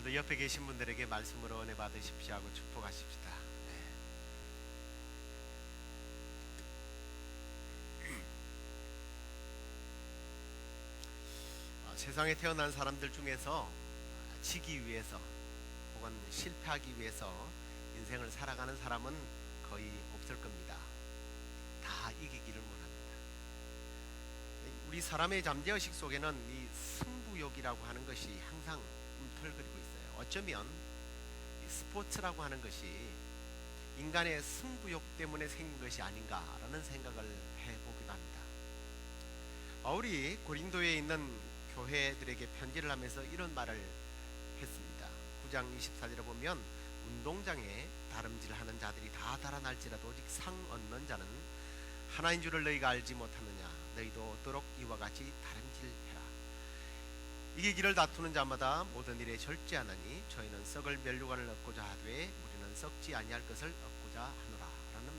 오늘도 옆에 계신 분들에게 말씀으로 은혜 받으십시오 하고 축복하십시다. 세상에 태어난 사람들 중에서 지기 위해서 혹은 실패하기 위해서 인생을 살아가는 사람은 거의 없을 겁니다. 다 이기기를 원합니다. 우리 사람의 잠재의식 속에는 이 승부욕이라고 하는 것이 항상 꿈틀거리고 있어요. 어쩌면 이 스포츠라고 하는 것이 인간의 승부욕 때문에 생긴 것이 아닌가라는 생각을 해보기도 합니다. 바울이 고린도에 있는 교회들에게 편지를 하면서 이런 말을 했습니다. 9장 24절에 보면 운동장에 다름질하는 자들이 다 달아날지라도 오직 상 얻는 자는 하나인 줄을 너희가 알지 못하느냐. 너희도 어도록 이와 같이 다름질해라. 이기기를 다투는 자마다 모든 일에 절제하나니 저희는 썩을 멸류관을 얻고자 하되 우리는 썩지 아니할 것을 얻고자 하노라 라는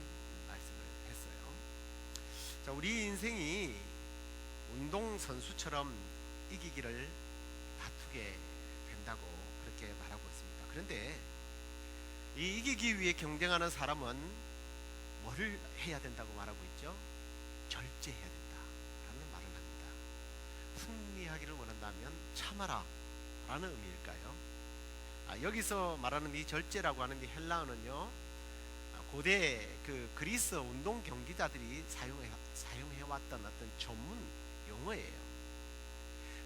말씀을 했어요. 자, 우리 인생이 운동선수처럼 이기기를 다투게 된다고 그렇게 말하고 있습니다. 그런데 이 이기기 위해 경쟁하는 사람은 뭐를 해야 된다고 말하고 있죠? 절제해야 된다라는 말을 합니다. 승리하기를 원한다면 참아라 라는 의미일까요? 여기서 말하는 이 절제라고 하는 이 헬라어는요, 고대 그 그리스 운동 경기자들이 사용해왔던 어떤 전문 용어예요.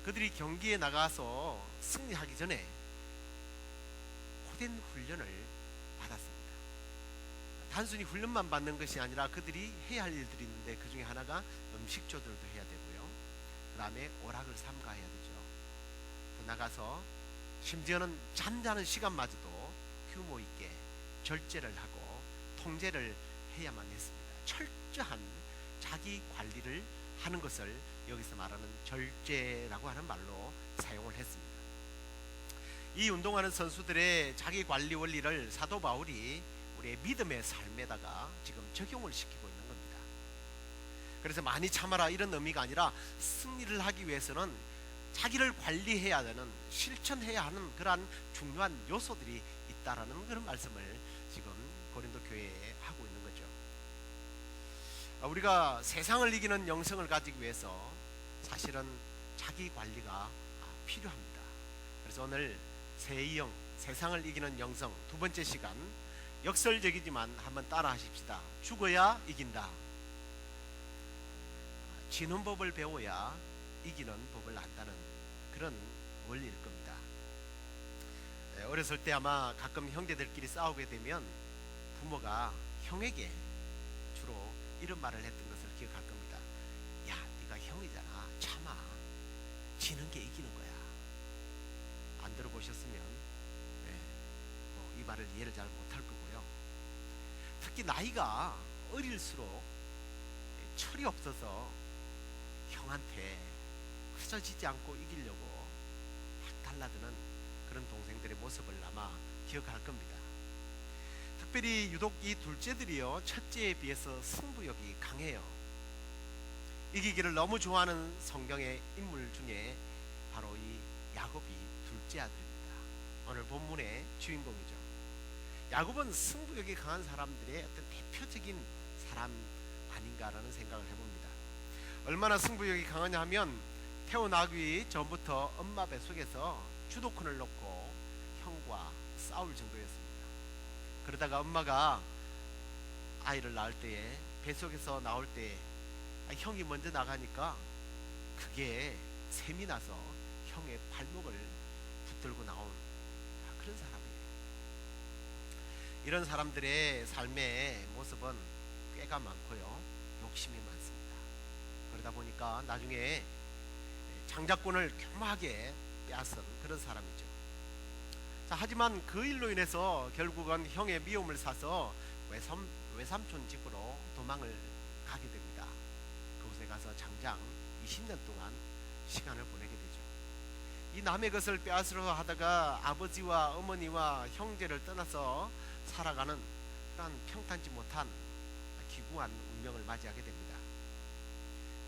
그들이 경기에 나가서 승리하기 전에 고된 훈련을 받았습니다. 단순히 훈련만 받는 것이 아니라 그들이 해야 할 일들이 있는데 그 중에 하나가 음식 조절도 해야 되고요. 그 다음에 오락을 삼가해야 되죠. 또 나가서 심지어는 잠자는 시간마저도 규모 있게 절제를 하고 통제를 해야만 했습니다. 철저한 자기 관리를 하는 것을 여기서 말하는 절제라고 하는 말로 사용을 했습니다. 이 운동하는 선수들의 자기 관리 원리를 사도 바울이 우리의 믿음의 삶에다가 지금 적용을 시키고 있는 겁니다. 그래서 많이 참아라 이런 의미가 아니라 승리를 하기 위해서는 자기를 관리해야 되는, 실천해야 하는 그러한 중요한 요소들이 있다라는 그런 말씀을 지금 고린도 교회에 하고 있는 거죠. 우리가 세상을 이기는 영성을 가지기 위해서 사실은 자기 관리가 필요합니다. 그래서 오늘 새2형 세상을 이기는 영성 두 번째 시간, 역설적이지만 한번 따라 하십시다. 죽어야 이긴다. 지는 법을 배워야 이기는 법을 안다는 그런 원리일 겁니다. 어렸을 때 아마 가끔 형제들끼리 싸우게 되면 부모가 형에게 주로 이런 말을 했던 것을 기억할 겁니다. 야, 네가 형이잖아. 참아. 지는 게 이기는 거야. 안 들어보셨으면 이 말을 이해를 잘 못할 거고요. 특히 나이가 어릴수록 철이 없어서 형한테 흐져지지 않고 이기려고 막 달라드는 그런 동생들의 모습을 아마 기억할 겁니다. 특별히 유독 이 둘째들이요, 첫째에 비해서 승부욕이 강해요. 이기기를 너무 좋아하는 성경의 인물 중에 바로 이 야곱이 둘째 아들입니다. 오늘 본문의 주인공이죠. 야곱은 승부욕이 강한 사람들의 어떤 대표적인 사람 아닌가라는 생각을 해봅니다. 얼마나 승부욕이 강하냐 하면 태어나기 전부터 엄마 뱃속에서 주도권을 놓고 형과 싸울 정도였습니다. 그러다가 엄마가 아이를 낳을 때에 뱃속에서 나올 때 형이 먼저 나가니까 그게 샘이 나서 형의 발목을 붙들고 나온 그런 사람이에요. 이런 사람들의 삶의 모습은 꾀가 많고요, 욕심이 많습니다. 그러다 보니까 나중에 장자권을 교묘하게 빼앗은 그런 사람이죠. 자, 하지만 그 일로 인해서 결국은 형의 미움을 사서 외삼촌 집으로 도망을 가게 됩니다. 그곳에 가서 장장 20년 동안 시간을 보내게 되죠. 이 남의 것을 빼앗으려 하다가 아버지와 어머니와 형제를 떠나서 살아가는 그런 평탄치 못한 기구한 운명을 맞이하게 됩니다.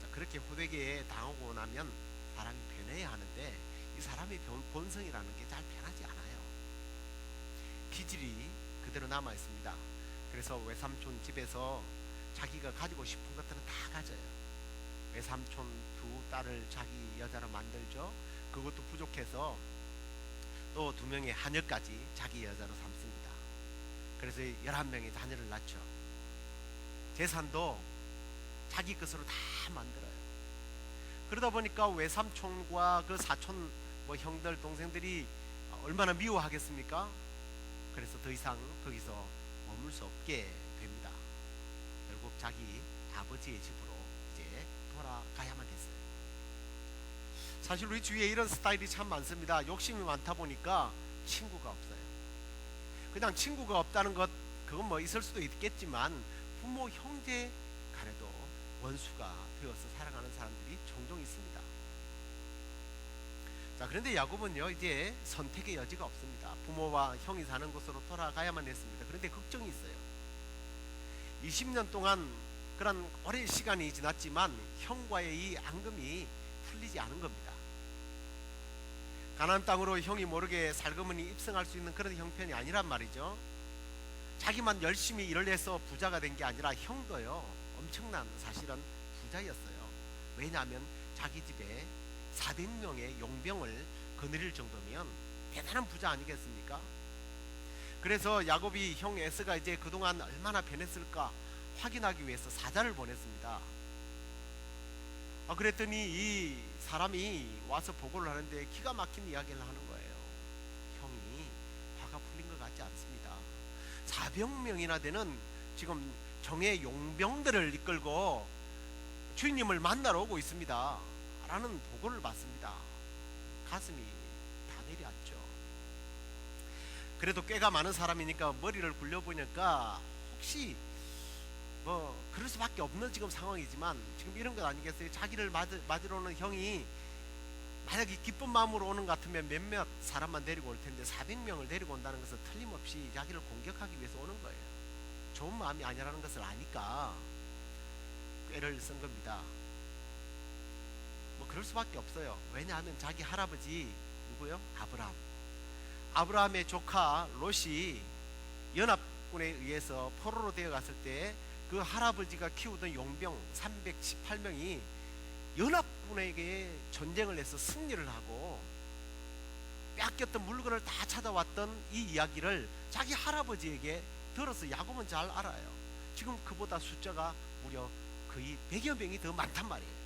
자, 그렇게 호되게 당하고 나면 사람이 변해야 하는데 이 사람의 본성이라는 게 잘 변하지 않아요. 기질이 그대로 남아 있습니다. 그래서 외삼촌 집에서 자기가 가지고 싶은 것들은 다 가져요. 외삼촌 두 딸을 자기 여자로 만들죠. 그것도 부족해서 또 두 명의 하녀까지 자기 여자로 삼습니다. 그래서 11명의 자녀를 낳죠. 재산도 자기 것으로 다 만들어요. 그러다 보니까 외삼촌과 그 사촌 형들 동생들이 얼마나 미워하겠습니까? 그래서 더 이상 거기서 머물 수 없게 됩니다. 결국 자기 아버지의 집으로 이제 돌아가야만 했어요. 사실 우리 주위에 이런 스타일이 참 많습니다. 욕심이 많다 보니까 친구가 없어요. 그냥 친구가 없다는 것, 그건 뭐 있을 수도 있겠지만 부모, 형제 간에도 원수가 되어서 살아가는 사람들이 종종 있습니다. 자, 그런데 야곱은요, 이제 선택의 여지가 없습니다. 부모와 형이 사는 곳으로 돌아가야만 했습니다. 그런데 걱정이 있어요. 20년 동안 그런 오랜 시간이 지났지만 형과의 이 앙금이 풀리지 않은 겁니다. 가나안 땅으로 형이 모르게 살그머니 입성할 수 있는 그런 형편이 아니란 말이죠. 자기만 열심히 일을 해서 부자가 된 게 아니라 형도요, 엄청난 사실은 부자였어요. 왜냐하면 자기 집에 400명의 용병을 거느릴 정도면 대단한 부자 아니겠습니까? 그래서 야곱이 형 에서가 이제 그동안 얼마나 변했을까 확인하기 위해서 사자를 보냈습니다. 그랬더니 이 사람이 와서 보고를 하는데 기가 막힌 이야기를 하는 거예요. 형이 화가 풀린 것 같지 않습니다. 400명이나 되는 지금 정예 용병들을 이끌고 주인님을 만나러 오고 있습니다 라는 보고를 받습니다. 가슴이 다 내려앉죠. 그래도 꽤가 많은 사람이니까 머리를 굴려보니까 혹시 그럴 수밖에 없는 지금 상황이지만 지금 이런 것 아니겠어요? 자기를 맞으러 오는 형이 만약에 기쁜 마음으로 오는 것 같으면 몇몇 사람만 데리고 올 텐데 400명을 데리고 온다는 것은 틀림없이 자기를 공격하기 위해서 오는 거예요. 좋은 마음이 아니라는 것을 아니까 꾀를 쓴 겁니다. 그럴 수밖에 없어요. 왜냐하면 자기 할아버지 누구요? 아브라함의 조카 롯이 연합군에 의해서 포로로 되어 갔을 때 그 할아버지가 키우던 용병 318명이 연합군에게 전쟁을 해서 승리를 하고 뺏겼던 물건을 다 찾아왔던 이 이야기를 자기 할아버지에게 들어서 야곱은 잘 알아요. 지금 그보다 숫자가 무려 거의 100여 명이 더 많단 말이에요.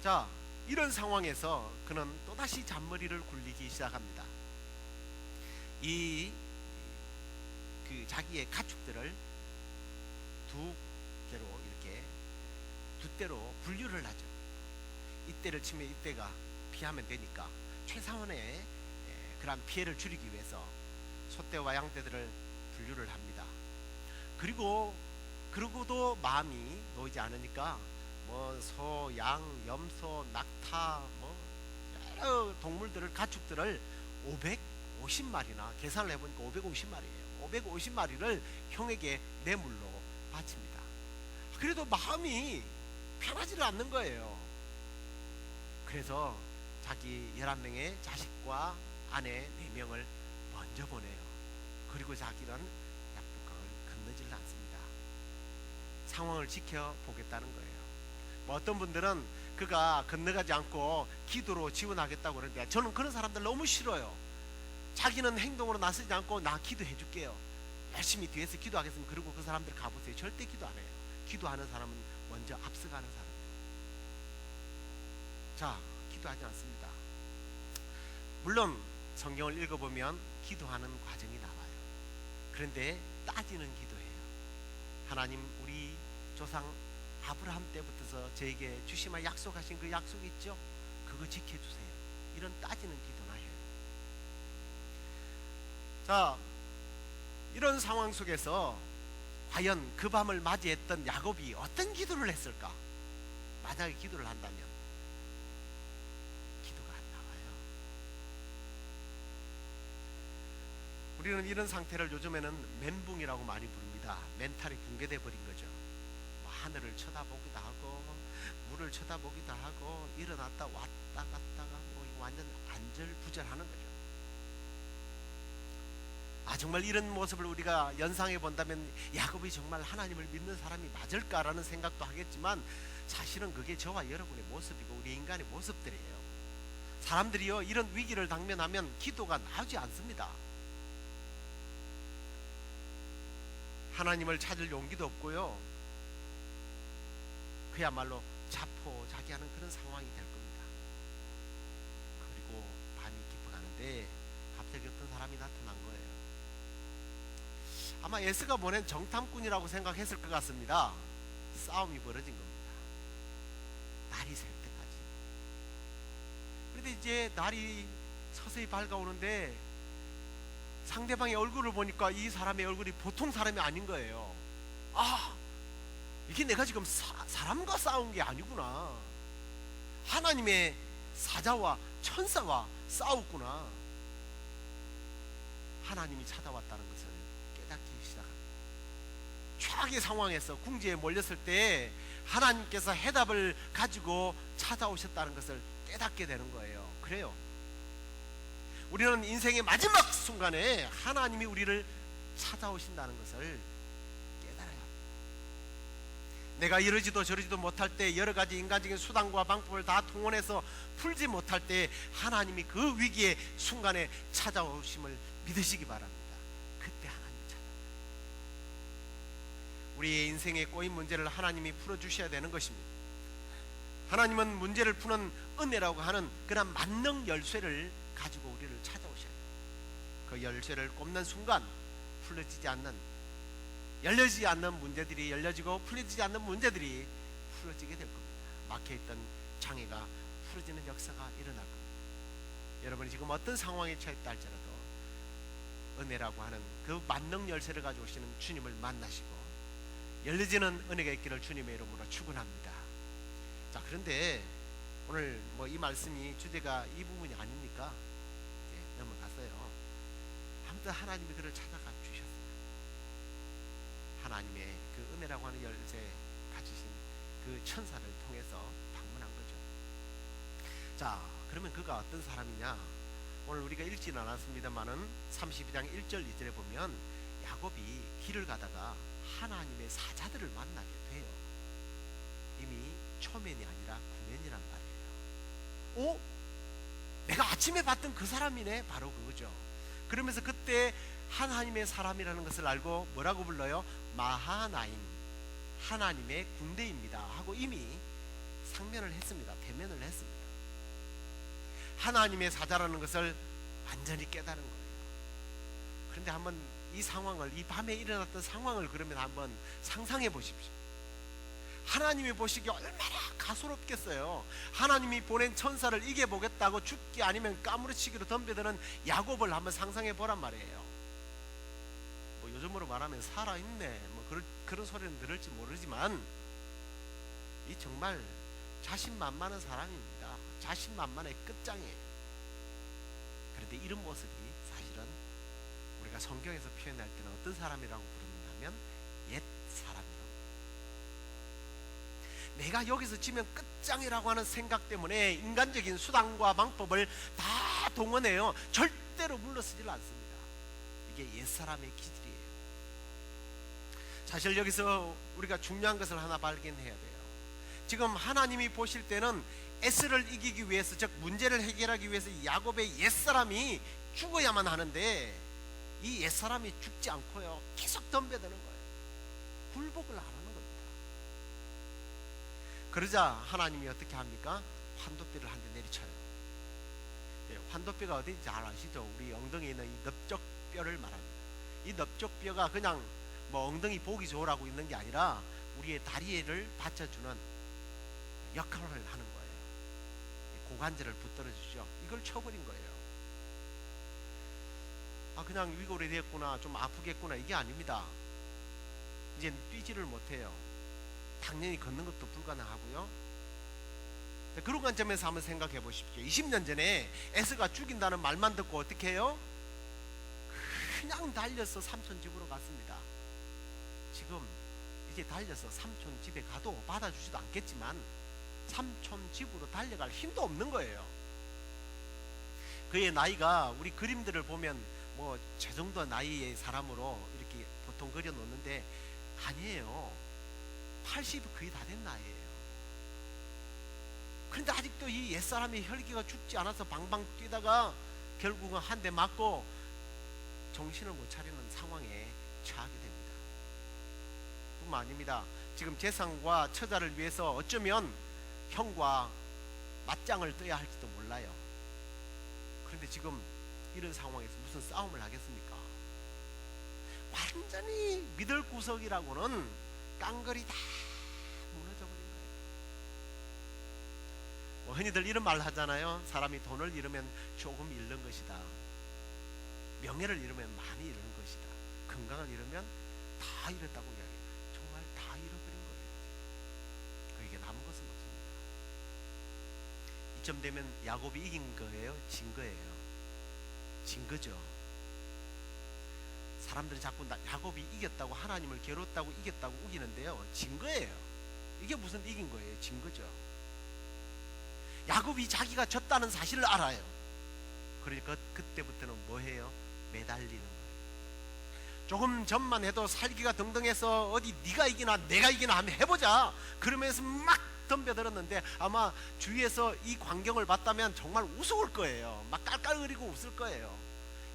자, 이런 상황에서 그는 또다시 잔머리를 굴리기 시작합니다. 자기의 가축들을 두 개로 이렇게 두 대로 분류를 하죠. 이때를 치면 이때가 피하면 되니까 최상원의 그런 피해를 줄이기 위해서 소떼와 양떼들을 분류를 합니다. 그리고도 마음이 놓이지 않으니까 소, 양, 염소, 낙타 여러 동물들을 가축들을 550마리나 계산을 해보니까 550마리예요. 550마리를 형에게 뇌물로 바칩니다. 그래도 마음이 편하지를 않는 거예요. 그래서 자기 11명의 자식과 아내 4명을 먼저 보내요. 그리고 자기는 약북강을 건너질 않습니다. 상황을 지켜보겠다는 거예요. 어떤 분들은 그가 건너가지 않고 기도로 지원하겠다고 그러는데 저는 그런 사람들 너무 싫어요. 자기는 행동으로 나서지 않고 나 기도해 줄게요, 열심히 뒤에서 기도하겠습니다. 그리고 그 사람들 가보세요. 절대 기도 안 해요. 기도하는 사람은 먼저 앞서가는 사람이에요. 자, 기도하지 않습니다. 물론 성경을 읽어보면 기도하는 과정이 나와요. 그런데 따지는 기도예요. 하나님, 우리 조상 아브라함 때부터 저에게 주시마 약속하신 그 약속 있죠? 그거 지켜주세요. 이런 따지는 기도나 해요. 자, 이런 상황 속에서 과연 그 밤을 맞이했던 야곱이 어떤 기도를 했을까? 만약에 기도를 한다면 기도가 안 나와요. 우리는 이런 상태를 요즘에는 멘붕이라고 많이 부릅니다. 멘탈이 붕괴돼 버린 거죠. 하늘을 쳐다보기도 하고 물을 쳐다보기도 하고 일어났다 왔다 갔다가 완전 안절부절하는 거죠. 정말 이런 모습을 우리가 연상해 본다면 야곱이 정말 하나님을 믿는 사람이 맞을까라는 생각도 하겠지만, 사실은 그게 저와 여러분의 모습이고 우리 인간의 모습들이에요. 사람들이요, 이런 위기를 당면하면 기도가 나오지 않습니다. 하나님을 찾을 용기도 없고요, 그야말로 자포자기하는 그런 상황이 될 겁니다. 그리고 밤이 깊어가는데 갑자기 어떤 사람이 나타난 거예요. 아마 에스가 보낸 정탐꾼이라고 생각했을 것 같습니다. 싸움이 벌어진 겁니다. 날이 셀 때까지. 그런데 이제 날이 서서히 밝아오는데 상대방의 얼굴을 보니까 이 사람의 얼굴이 보통 사람이 아닌 거예요. 이게 내가 지금 사람과 싸운 게 아니구나. 하나님의 사자와 천사와 싸웠구나. 하나님이 찾아왔다는 것을 깨닫기 시작합니다. 최악의 상황에서 궁지에 몰렸을 때 하나님께서 해답을 가지고 찾아오셨다는 것을 깨닫게 되는 거예요. 그래요, 우리는 인생의 마지막 순간에 하나님이 우리를 찾아오신다는 것을 깨달아야 합니다. 내가 이러지도 저러지도 못할 때, 여러 가지 인간적인 수단과 방법을 다 동원해서 풀지 못할 때 하나님이 그 위기의 순간에 찾아오심을 믿으시기 바랍니다. 그때 하나님이 찾아옵니다. 우리의 인생의 꼬인 문제를 하나님이 풀어주셔야 되는 것입니다. 하나님은 문제를 푸는 은혜라고 하는 그런 만능 열쇠를 가지고 우리를 찾아오셔야 돼요. 그 열쇠를 꼽는 순간 풀어지지 않는, 열려지지 않는 문제들이 열려지고 풀려지지 않는 문제들이 풀어지게 될 겁니다. 막혀있던 장애가 풀어지는 역사가 일어날 겁니다. 여러분이 지금 어떤 상황에 처했다 할지라도 은혜라고 하는 그 만능 열쇠를 가지고 오시는 주님을 만나시고 열려지는 은혜가 있기를 주님의 이름으로 축원합니다. 자, 그런데 오늘 이 말씀이 주제가 이 부분이 아닙니까? 넘어갔어요. 아무튼 하나님이 그를 찾아가 주셨어요. 하나님의 그 은혜라고 하는 열쇠 가지신 그 천사를 통해서 방문한 거죠. 자, 그러면 그가 어떤 사람이냐? 오늘 우리가 읽지는 않았습니다만은 32장 1절 2절에 보면 야곱이 길을 가다가 하나님의 사자들을 만나게 돼요. 이미 초면이 아니라 구면이란 말이에요. 내가 아침에 봤던 그 사람이네. 바로 그거죠. 그러면서 그때 하나님의 사람이라는 것을 알고 뭐라고 불러요? 마하나임, 하나님의 군대입니다 하고 이미 상면을 했습니다. 대면을 했습니다. 하나님의 사자라는 것을 완전히 깨달은 거예요. 그런데 한번 이 상황을, 이 밤에 일어났던 상황을 그러면 한번 상상해 보십시오. 하나님이 보시기에 얼마나 가소롭겠어요. 하나님이 보낸 천사를 이겨보겠다고 죽기 아니면 까무러치기로 덤벼드는 야곱을 한번 상상해 보란 말이에요. 요즘으로 말하면 살아있네, 그런 소리는 들을지 모르지만 이 정말 자신만만한 사람입니다. 자신만만의 끝장이에요. 그런데 이런 모습이 사실은 우리가 성경에서 표현할 때는 어떤 사람이라고 부르냐면 옛 사람이라고. 내가 여기서 지면 끝장이라고 하는 생각 때문에 인간적인 수단과 방법을 다 동원해요. 절대로 물러서질 않습니다. 이게 옛사람의 기질이에요. 사실 여기서 우리가 중요한 것을 하나 발견해야 돼요. 지금 하나님이 보실 때는 에스를 이기기 위해서, 즉 문제를 해결하기 위해서 야곱의 옛사람이 죽어야만 하는데 이 옛사람이 죽지 않고요, 계속 덤벼드는 거예요. 굴복을 안 하는 겁니다. 그러자 하나님이 어떻게 합니까? 환도뼈를 한 대 내리쳐요. 환도뼈가 어딘지 잘 아시죠? 우리 엉덩이에 있는 이 넓적뼈를 말합니다. 이 넓적뼈가 그냥 엉덩이 보기 좋으라고 있는 게 아니라 우리의 다리를 받쳐주는 역할을 하는 거예요. 고관절을 붙들어 주죠. 이걸 쳐버린 거예요. 그냥 위골이 됐구나, 좀 아프겠구나, 이게 아닙니다. 이제 뛰지를 못해요. 당연히 걷는 것도 불가능하고요. 그런 관점에서 한번 생각해 보십시오. 20년 전에 에스가 죽인다는 말만 듣고 어떻게 해요? 그냥 달려서 삼촌 집으로 갔습니다. 지금 이제 달려서 삼촌 집에 가도 받아주지도 않겠지만 삼촌 집으로 달려갈 힘도 없는 거예요. 그의 나이가 우리 그림들을 보면 뭐 저 정도 나이의 사람으로 이렇게 보통 그려 놓는데 아니에요. 80이 거의 다 된 나이에요. 그런데 아직도 이 옛사람의 혈기가 죽지 않아서 방방 뛰다가 결국은 한 대 맞고 정신을 못 차리는 상황에 처하게 됩니다. 뿐만 아닙니다. 지금 재산과 처자를 위해서 어쩌면 형과 맞짱을 떠야 할지도 몰라요. 그런데 지금 이런 상황에서 무슨 싸움을 하겠습니까? 완전히 믿을 구석이라고는 깡거리 다 무너져버린 거예요. 뭐 흔히들 이런 말 하잖아요. 사람이 돈을 잃으면 조금 잃는 것이다. 명예를 잃으면 많이 잃는 것이다. 건강을 잃으면 다 잃었다고 이야기해요. 정말 다 잃어버린 거예요. 그에게 남은 것은 없습니다. 이쯤 되면 야곱이 이긴 거예요? 진 거예요? 진 거죠. 사람들이 자꾸 야곱이 이겼다고, 하나님을 괴롭다고 이겼다고 우기는데요, 진 거예요. 이게 무슨 이긴 거예요? 진 거죠. 야곱이 자기가 졌다는 사실을 알아요. 그러니까 그때부터는 뭐 해요? 매달리는 거예요. 조금 전만 해도 살기가 등등해서 어디 네가 이기나 내가 이기나 하면 해보자 그러면서 막 덤벼들었는데 아마 주위에서 이 광경을 봤다면 정말 우스울 거예요. 막 깔깔거리고 웃을 거예요.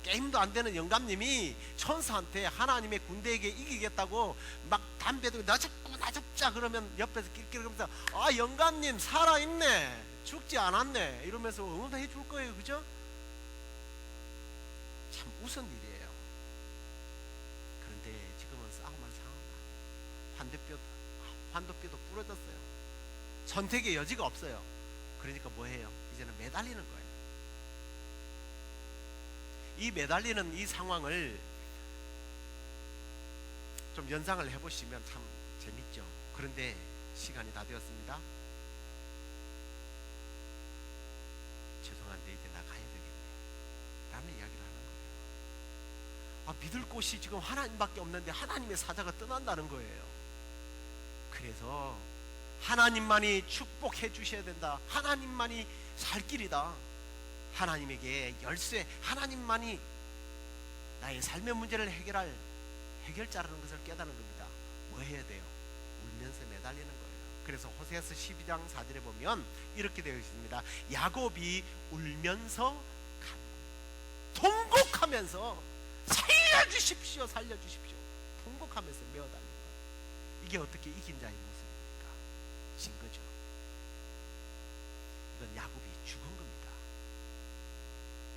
게임도 안 되는 영감님이 천사한테 하나님의 군대에게 이기겠다고 막 담배도 나 잡자 그러면 옆에서 낄낄거리면서 아 영감님 살아있네, 죽지 않았네 이러면서 응원해 줄 거예요. 그죠? 참 우스운 일이에요. 그런데 지금은 싸움할 상황이다. 환도뼈도 부러졌어요. 선택의 여지가 없어요. 그러니까 뭐해요? 이제는 매달리는 거예요. 이 매달리는 이 상황을 좀 연상을 해보시면 참 재밌죠. 그런데 시간이 다 되었습니다. 죄송한데 이제 나 가야 되겠네 라는 이야기를 하는 거예요. 믿을 곳이 지금 하나님밖에 없는데 하나님의 사자가 떠난다는 거예요. 그래서 하나님만이 축복해 주셔야 된다. 하나님만이 살 길이다. 하나님에게 열쇠, 하나님만이 나의 삶의 문제를 해결할 해결자라는 것을 깨닫는 겁니다. 뭐 해야 돼요? 울면서 매달리는 거예요. 그래서 호세아서 12장 4절에 보면 이렇게 되어 있습니다. 야곱이 울면서 통곡하면서 살려주십시오, 살려주십시오, 통곡하면서 메어달리는 거예요. 이게 어떻게 이긴 자의 모습입니까? 진 거죠. 이건 야곱이 죽은 겁니다.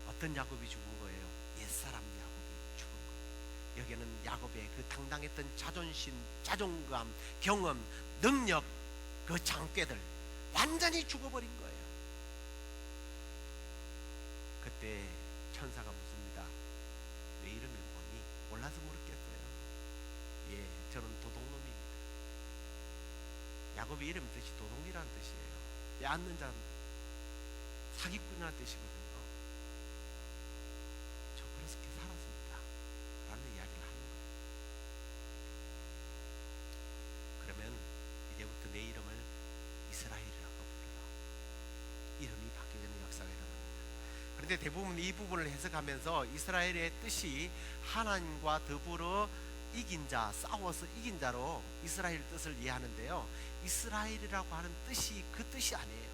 어떤 야곱이 죽은 거예요? 옛사람 야곱이 죽은 거예요. 여기는 야곱의 그 당당했던 자존심, 자존감, 경험, 능력, 그 장깨들 완전히 죽어버린 거예요. 그때 천사가 묻습니다. 왜 이름이 뭐니? 몰라서 물었겠어요. 예, 저는 도둑놈입니다. 야곱의 이름 뜻이 도둑이라는 뜻이에요. 빼앗는 자, 사기꾼이라는 뜻이거든요. 저 그렇게 살았습니다 라는 이야기를 하는 거예요. 그러면 이제부터 내 이름을 이스라엘이라고 부르라. 이름이 바뀌어지는 역사가 일어납니다. 그런데 대부분 이 부분을 해석하면서 이스라엘의 뜻이 하나님과 더불어 이긴 자, 싸워서 이긴 자로 이스라엘 뜻을 이해하는데요, 이스라엘이라고 하는 뜻이 그 뜻이 아니에요.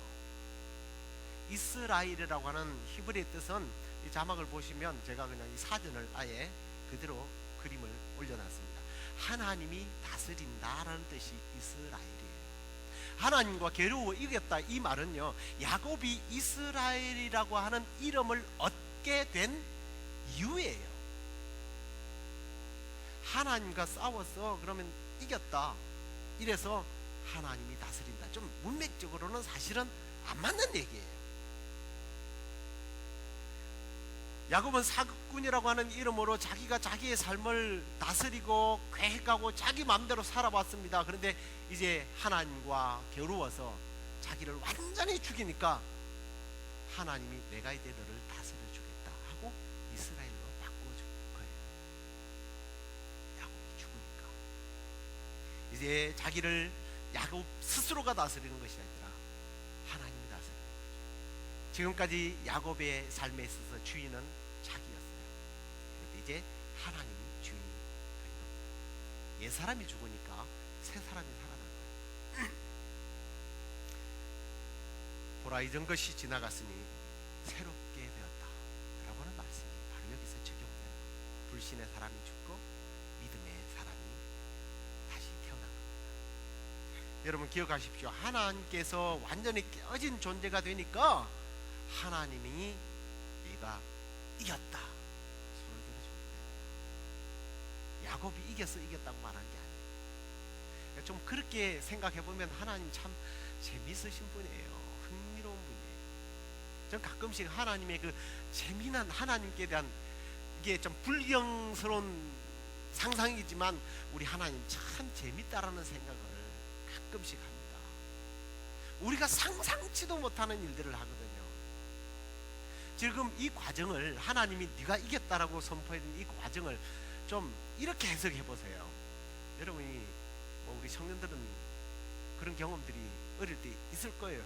이스라엘이라고 하는 히브리 뜻은, 이 자막을 보시면 제가 그냥 이 사전을 아예 그대로 그림을 올려놨습니다. 하나님이 다스린다라는 뜻이 이스라엘이에요. 하나님과 겨루어 이겼다 이 말은요, 야곱이 이스라엘이라고 하는 이름을 얻게 된 이유예요. 하나님과 싸워서 그러면 이겼다, 이래서 하나님이 다스린다. 좀 문맥적으로는 사실은 안 맞는 얘기예요. 야곱은 사기꾼이라고 하는 이름으로 자기가 자기의 삶을 다스리고 계획하고 자기 마음대로 살아왔습니다. 그런데 이제 하나님과 겨루어서 자기를 완전히 죽이니까 하나님이 내가 이제 너를 다스려 주겠다 하고 이스라엘로 바꿔준 거예요. 야곱이 죽으니까 이제 자기를 야곱 스스로가 다스리는 것이 아니라 하나님이 다스리는 거죠. 지금까지 야곱의 삶에 있어서 주인은 자기였어요. 그런데 이제 하나님이 주인이 된 겁니다. 옛 사람이 죽으니까 새 사람이 살아난 거예요. 보라, 이전 것이 지나갔으니 새롭게 되었다 라고 하는 말씀이 바로 여기서 적용되는 거예요. 불신의 사람이 죽고 믿음의 사람이 다시 태어난 겁니다. 여러분 기억하십시오. 하나님께서 완전히 깨어진 존재가 되니까 하나님이 내가 이겼다 손을 들어주는 거예요. 야곱이 이겼어 이겼다고 말하는 게 아니에요. 좀 그렇게 생각해보면 하나님 참 재미있으신 분이에요. 흥미로운 분이에요. 전 가끔씩 하나님의 그 재미난 하나님께 대한 이게 좀 불경스러운 상상이지만 우리 하나님 참 재밌다라는 생각을 가끔씩 합니다. 우리가 상상치도 못하는 일들을 하거든요. 지금 이 과정을 하나님이 네가 이겼다라고 선포했던 이 과정을 좀 이렇게 해석해 보세요. 여러분이 우리 청년들은 그런 경험들이 어릴 때 있을 거예요.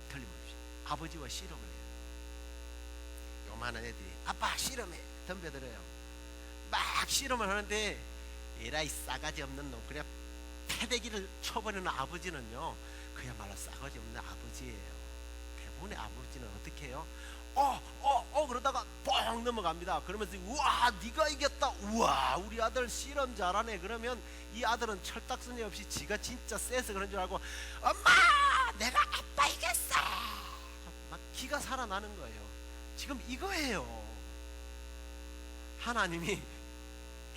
틀림없이 아버지와 씨름을 해요. 요만한 애들이 아빠 씨름해 덤벼들어요. 막 씨름을 하는데 에라이 싸가지 없는 놈, 그냥 패대기를 쳐버리는 아버지는요 그야말로 싸가지 없는 아버지예요. 대부분의 아버지는 어떻게 해요? 그러다가 뻥 넘어갑니다. 그러면서 우와 네가 이겼다, 우와 우리 아들 씨름 잘하네. 그러면 이 아들은 철딱서니 없이 지가 진짜 세서 그런 줄 알고 엄마 내가 아빠 이겼어 막 기가 살아나는 거예요. 지금 이거예요. 하나님이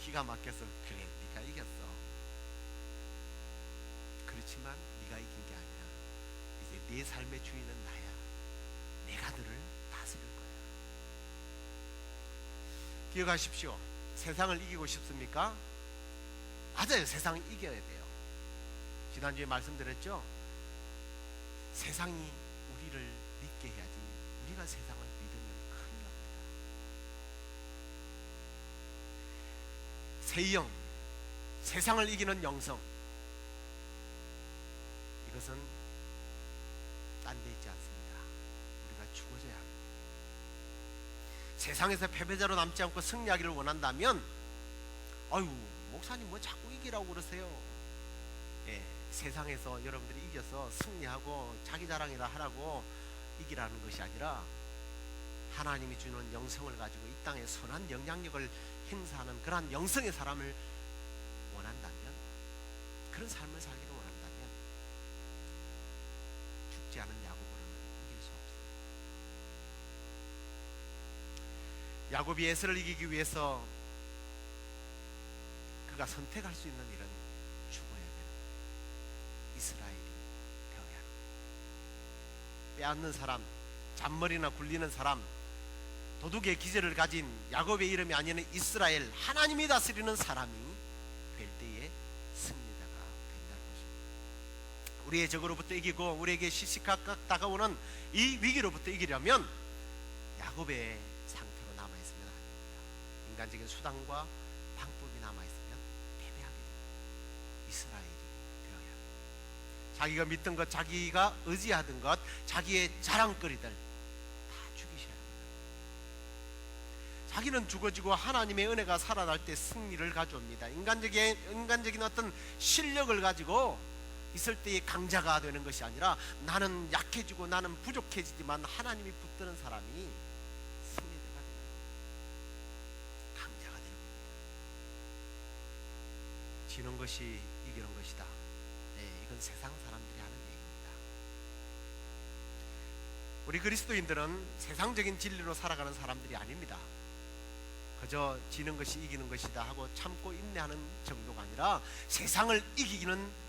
기가 막혀서 그래 네가 이겼어. 그렇지만 네가 이긴 게 아니야. 이제 네 삶의 주인은 나야. 내가 너를 다스릴 거야. 기억하십시오. 세상을 이기고 싶습니까? 맞아요. 세상을 이겨야 돼요. 지난주에 말씀드렸죠. 세상이 우리를 믿게 해야지 우리가 세상을 믿으면 큰일 납니다. 새 영, 세상을 이기는 영성, 이것은 딴 데 있지 않습니다. 우리가 죽어져야 합니다. 세상에서 패배자로 남지 않고 승리하기를 원한다면 아유 목사님 뭐 자꾸 이기라고 그러세요. 예, 세상에서 여러분들이 이겨서 승리하고 자기 자랑이라 하라고 이기라는 것이 아니라 하나님이 주는 영성을 가지고 이 땅에 선한 영향력을 행사하는 그러한 영성의 사람을 원한다면, 그런 삶을 살기를 원한다면 죽지 않은 야곱으로는 이길 수 없어요. 야곱이 에서를 이기기 위해서 그가 선택할 수 있는 일은 죽어야 되는 거예요. 이스라엘이 되어야 합니다. 빼앗는 사람, 잔머리나 굴리는 사람, 도둑의 기질을 가진 야곱의 이름이 아니는 이스라엘, 하나님이 다스리는 사람이 될 때에 승리자가 된다는 것입니다. 우리의 적으로부터 이기고 우리에게 시시각각 다가오는 이 위기로부터 이기려면 야곱의 상태로 남아있으면 안 됩니다. 인간적인 수단과 방법이 남아있으면 패배하게 됩니다. 이스라엘이 되어야 합니다. 자기가 믿던 것, 자기가 의지하던 것, 자기의 자랑거리들 다 죽이셔야 합니다. 자기는 죽어지고 하나님의 은혜가 살아날 때 승리를 가져옵니다. 인간적인 어떤 실력을 가지고 있을 때의 강자가 되는 것이 아니라 나는 약해지고 나는 부족해지지만 하나님이 붙드는 사람이 승리자가 되는 겁니다. 강자가 되는 겁니다. 지는 것이 이기는 것이다. 네, 이건 세상 사람들이 하는 얘기입니다. 우리 그리스도인들은 세상적인 진리로 살아가는 사람들이 아닙니다. 그저 지는 것이 이기는 것이다 하고 참고 인내하는 정도가 아니라 세상을 이기기는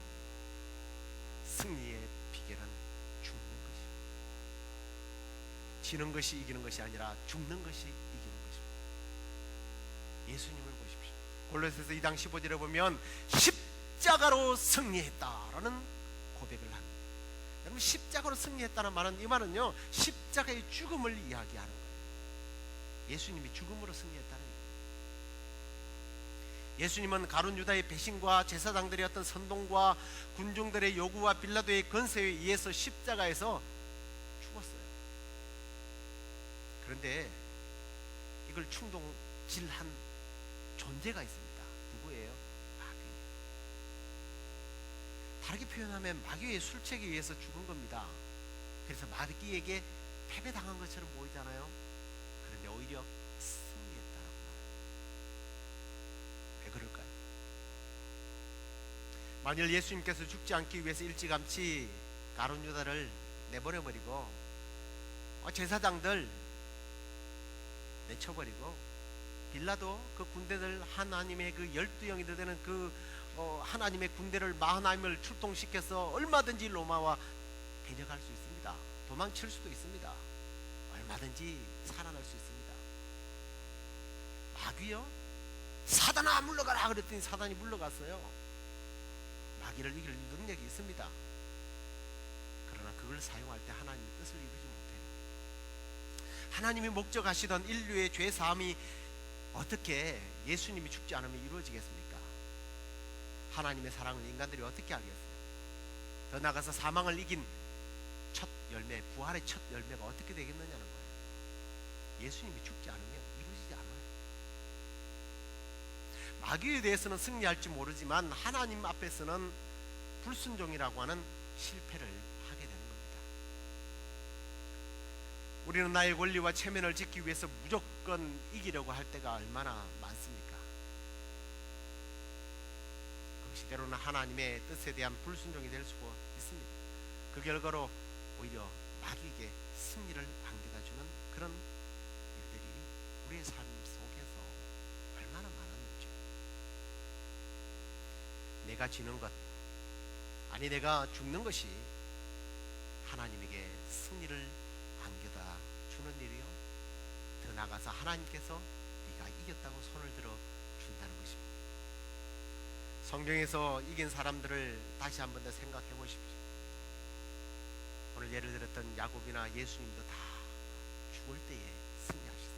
승리의 비결은 죽는 것입니다. 지는 것이 이기는 것이 아니라 죽는 것이 이기는 것입니다. 예수님을 보십시오. 골로새서 2장 15절에 보면 십자가로 승리했다라는 고백을 합니다. 여러분, 십자가로 승리했다는 말은, 이 말은요 십자가의 죽음을 이야기하는 거예요. 예수님이 죽음으로 승리했다는 얘기예요. 예수님은 가룟 유다의 배신과 제사장들의 어떤 선동과 군중들의 요구와 빌라도의 건세에 의해서 십자가에서 죽었어요. 그런데 이걸 충동질한 존재가 있습니다. 누구예요? 마귀. 다르게 표현하면 마귀의 술책에 의해서 죽은 겁니다. 그래서 마귀에게 패배당한 것처럼 보이잖아요. 그런데 오히려 승리했다라고 말해요. 왜 그럴까요? 만일 예수님께서 죽지 않기 위해서 일찌감치 가룟 유다를 내버려버리고 제사장들 내쳐버리고 빌라도 그 군대들 하나님의 그 12영이 되는 그 하나님의 군대를 하나님을 출동시켜서 얼마든지 로마와 대적할 수 있습니다. 도망칠 수도 있습니다. 얼마든지 살아날 수 있습니다. 마귀요? 사단아 물러가라 그랬더니 사단이 물러갔어요. 마귀를 이길 능력이 있습니다. 그러나 그걸 사용할 때 하나님의 뜻을 이루지 못해요. 하나님이 목적하시던 인류의 죄사함이 어떻게 예수님이 죽지 않으면 이루어지겠습니까? 하나님의 사랑을 인간들이 어떻게 알겠어요? 더 나아가서 사망을 이긴 첫 열매, 부활의 첫 열매가 어떻게 되겠느냐는 거예요. 예수님이 죽지 않으면 이루어지지 않아요. 마귀에 대해서는 승리할지 모르지만 하나님 앞에서는 불순종이라고 하는 실패를 하게 되는 겁니다. 우리는 나의 권리와 체면을 지키기 위해서 무조건 이기려고 할 때가 얼마나 많습니까? 그것이 때로는 하나님의 뜻에 대한 불순종이 될 수가 있습니다. 그 결과로 오히려 마귀에게 승리를 안겨다주는 그런 일들이 우리의 삶 속에서 얼마나 많았는지. 내가 지는 것, 아니 내가 죽는 것이 하나님에게 승리를 안겨다 주는 일이요, 더 나아가서 하나님께서 네가 이겼다고 손을 들어 준다는 것입니다. 성경에서 이긴 사람들을 다시 한 번 더 생각해 보십시오. 오늘 예를 들었던 야곱이나 예수님도 다 죽을 때에 승리하셨어요.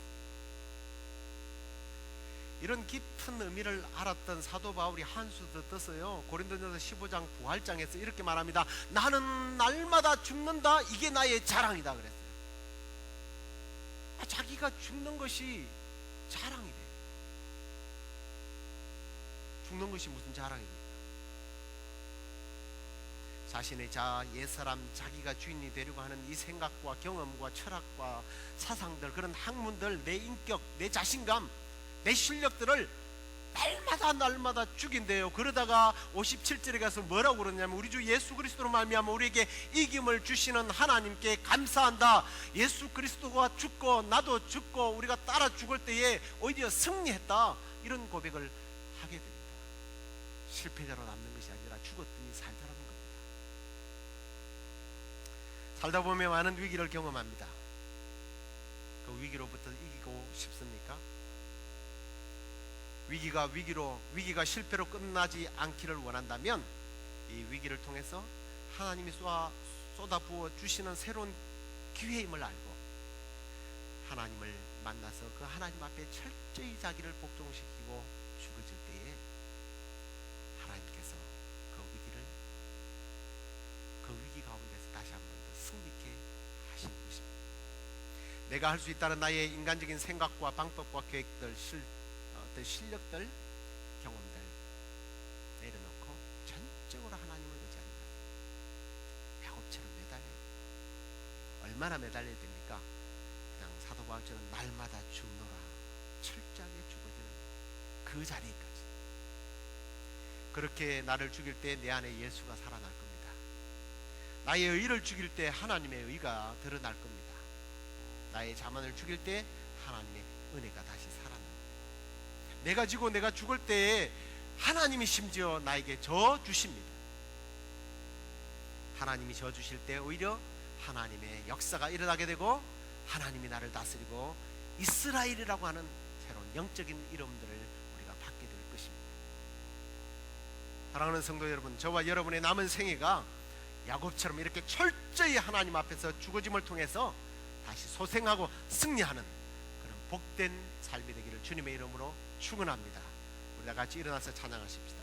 이런 깊은 의미를 알았던 사도 바울이 한 수 더 떠서요, 고린도전서 15장 부활장에서 이렇게 말합니다. 나는 날마다 죽는다, 이게 나의 자랑이다 그랬어요. 자기가 죽는 것이 자랑이래. 죽는 것이 무슨 자랑입니까? 자신의 옛사람, 자기가 주인이 되려고 하는 이 생각과 경험과 철학과 사상들, 그런 학문들, 내 인격, 내 자신감, 내 실력들을 날마다 죽인대요. 그러다가 57절에 가서 뭐라고 그러냐면, 우리 주 예수 그리스도로 말미암아 우리에게 이김을 주시는 하나님께 감사한다. 예수 그리스도가 죽고 나도 죽고 우리가 따라 죽을 때에 오히려 승리했다, 이런 고백을 하게 됩니다. 실패자로 남는 것이 아니라 죽었더니 살더라는 겁니다. 살다 보면 많은 위기를 경험합니다. 그 위기로부터 이기고 싶습니까? 위기가 실패로 끝나지 않기를 원한다면 이 위기를 통해서 하나님이 쏟아부어 주시는 새로운 기회임을 알고 하나님을 만나서 그 하나님 앞에 철저히 자기를 복종시키고 죽어질 때에 하나님께서 그 위기 가운데서 다시 한 번 더 승리케 하시는 것입니다. 내가 할 수 있다는 나의 인간적인 생각과 방법과 계획들, 실력들, 경험들 내려놓고 전적으로 하나님을 의지하는 거예요. 야곱처럼 매달려요. 얼마나 매달려야 됩니까? 그냥 사도 바울처럼 날마다 죽노라, 철저하게 죽어지는 그 자리까지. 그렇게 나를 죽일 때 내 안에 예수가 살아날 겁니다. 나의 의를 죽일 때 하나님의 의가 드러날 겁니다. 나의 자만을 죽일 때 하나님의 은혜가 다시 살아납니다. 내가 지고 내가 죽을 때에 하나님이 심지어 나에게 저 주십니다. 하나님이 저 주실 때 오히려 하나님의 역사가 일어나게 되고 하나님이 나를 다스리고 이스라엘이라고 하는 새로운 영적인 이름들을 우리가 받게 될 것입니다. 사랑하는 성도 여러분, 저와 여러분의 남은 생애가 야곱처럼 이렇게 철저히 하나님 앞에서 죽어짐을 통해서 다시 소생하고 승리하는 그런 복된 삶이 되기를 주님의 이름으로 축원합니다. 우리 다 같이 일어나서 찬양하십시다.